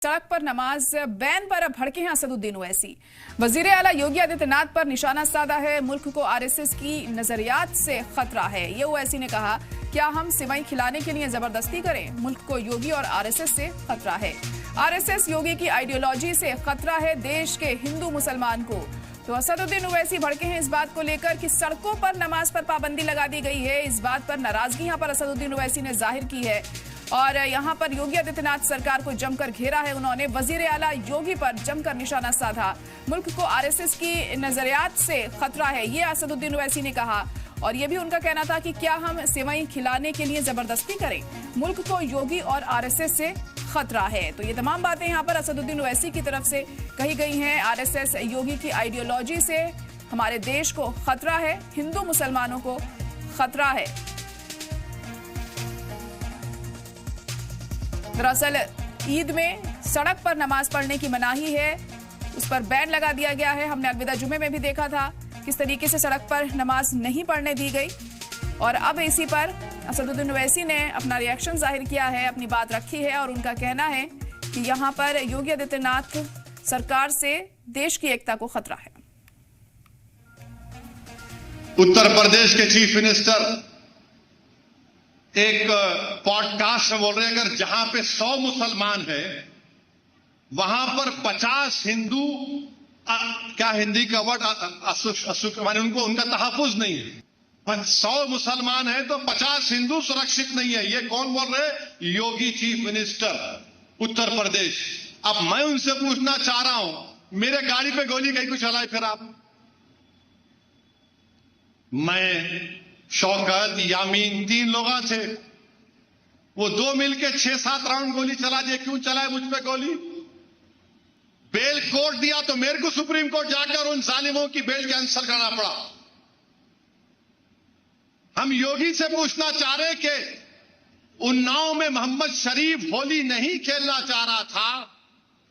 सड़क पर नमाज बैन पर अब भड़के हैं असदुद्दीन ओवैसी। वजीर आला योगी आदित्यनाथ पर निशाना साधा है। मुल्क को आरएसएस की नजरियात से खतरा है, ये ओवैसी ने कहा। क्या हम सिवाई खिलाने के लिए जबरदस्ती करें? मुल्क को योगी और आरएसएस से खतरा है। आरएसएस योगी की आइडियोलॉजी से खतरा है देश के हिंदू मुसलमान को। तो असदुद्दीन ओवैसी भड़के हैं इस बात को लेकर कि सड़कों पर नमाज पर पाबंदी लगा दी गई है। इस बात पर नाराजगी यहां पर असदुद्दीन ओवैसी ने जाहिर की है और यहां पर योगी आदित्यनाथ सरकार को जमकर घेरा है। उन्होंने वजीर आला योगी पर जमकर निशाना साधा। मुल्क को आरएसएस की नजरियात से खतरा है, ये असदुद्दीन ओवैसी ने कहा। और यह भी उनका कहना था कि क्या हम सेवई खिलाने के लिए जबरदस्ती करें? मुल्क को योगी और आरएसएस से खतरा है। तो ये तमाम बातें यहां पर असदुद्दीन ओवैसी की तरफ से कही गई हैं। आरएसएस योगी की आइडियोलॉजी से हमारे देश को खतरा है, हिंदू मुसलमानों को खतरा है। दरअसल ईद में सड़क पर नमाज पढ़ने की मनाही है, उस पर बैन लगा दिया गया है। हमने अलविदा जुमे में भी देखा था किस तरीके से सड़क पर नमाज नहीं पढ़ने दी गई। और अब इसी पर असदुद्दीन ओवैसी ने अपना रिएक्शन जाहिर किया है, अपनी बात रखी है और उनका कहना है कि यहां पर योगी आदित्यनाथ सरकार से देश की एकता को खतरा है। उत्तर प्रदेश के चीफ मिनिस्टर एक पॉडकास्ट में बोल रहे हैं, अगर जहां पे 100 मुसलमान है वहां पर 50 हिंदू, क्या हिंदी का वर्ड माने उनको उनका तहफ्फुज नहीं है। 100 मुसलमान है तो 50 हिंदू सुरक्षित नहीं है। ये कौन बोल रहे हैं? योगी चीफ मिनिस्टर उत्तर प्रदेश। अब मैं उनसे पूछना चाह रहा हूं, मेरे गाड़ी पे गोली कहीं को चलाए फिर आप? मैं, शौकत, यामीन, 3 लोग थे, वो 2 मिलके 6-7 राउंड गोली चला दिए। क्यों चलाए मुझ पे गोली? बेल कोर्ट दिया तो मेरे को सुप्रीम कोर्ट जाकर उन जालिमों की बेल कैंसिल करना पड़ा। हम योगी से पूछना चाह रहे कि उन्नाव में मोहम्मद शरीफ होली नहीं खेलना चाह रहा था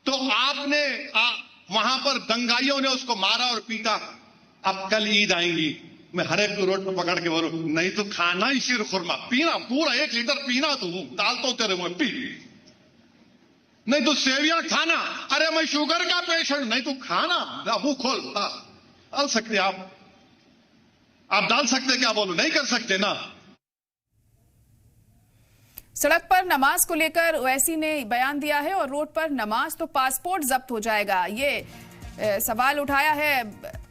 तो आपने वहां पर दंगाइयों ने उसको मारा और पीटा। अब कल ईद आएंगी, मैं हर एक को रोड पर पकड़ के बोलूं, नहीं तो खाना ही शीर खुरमा, पीना पूरा 1 लीटर पीना, तो डालता हूं तेरे मुंह पी, नहीं तो सेवियां खाना। अरे मैं शुगर का पेशेंट, नहीं तो खाना, मुंह खोल। डाल सकते आप डाल सकते, क्या बोलो? नहीं कर सकते ना। सड़क पर नमाज को लेकर ओवैसी ने बयान दिया है और रोड पर नमाज तो पासपोर्ट जब्त हो जाएगा, ये सवाल उठाया है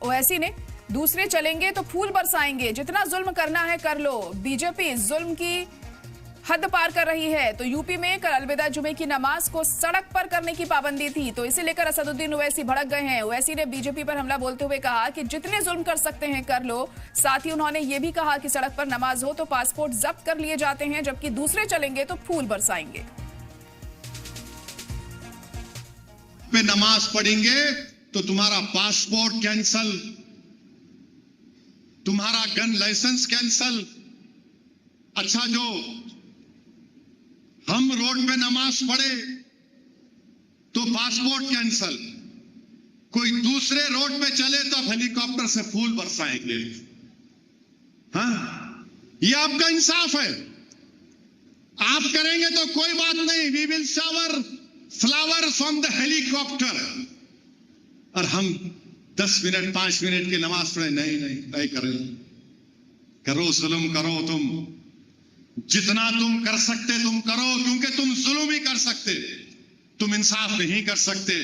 ओवैसी ने। दूसरे चलेंगे तो फूल बरसाएंगे, जितना जुल्म करना है कर लो। बीजेपी जुल्म की हद पार कर रही है। तो यूपी में कल अलविदा जुमे की नमाज को सड़क पर करने की पाबंदी थी, तो इसे लेकर असदुद्दीन ओवैसी भड़क गए हैं। ओवैसी ने बीजेपी पर हमला बोलते हुए कहा कि जितने जुल्म कर सकते हैं कर लो। साथ ही उन्होंने ये भी कहा कि सड़क पर नमाज हो तो पासपोर्ट जब्त कर लिए जाते हैं, जबकि दूसरे चलेंगे तो फूल बरसाएंगे। पे नमाज पढ़ेंगे तो तुम्हारा पासपोर्ट कैंसल, तुम्हारा गन लाइसेंस कैंसल। अच्छा, जो हम रोड पे नमाज पढ़े तो पासपोर्ट कैंसल, कोई दूसरे रोड पे चले तो आप हेलीकॉप्टर से फूल बरसाएंगे। हाँ, ये आपका इंसाफ है। आप करेंगे तो कोई बात नहीं, we will shower flower from the helicopter. और हम 10 मिनट 5 मिनट की नमाज पढ़े, नहीं करो, जुल्म करो, तुम जितना तुम कर सकते तुम करो, क्योंकि तुम जुल्म ही कर सकते, तुम इंसाफ नहीं कर सकते।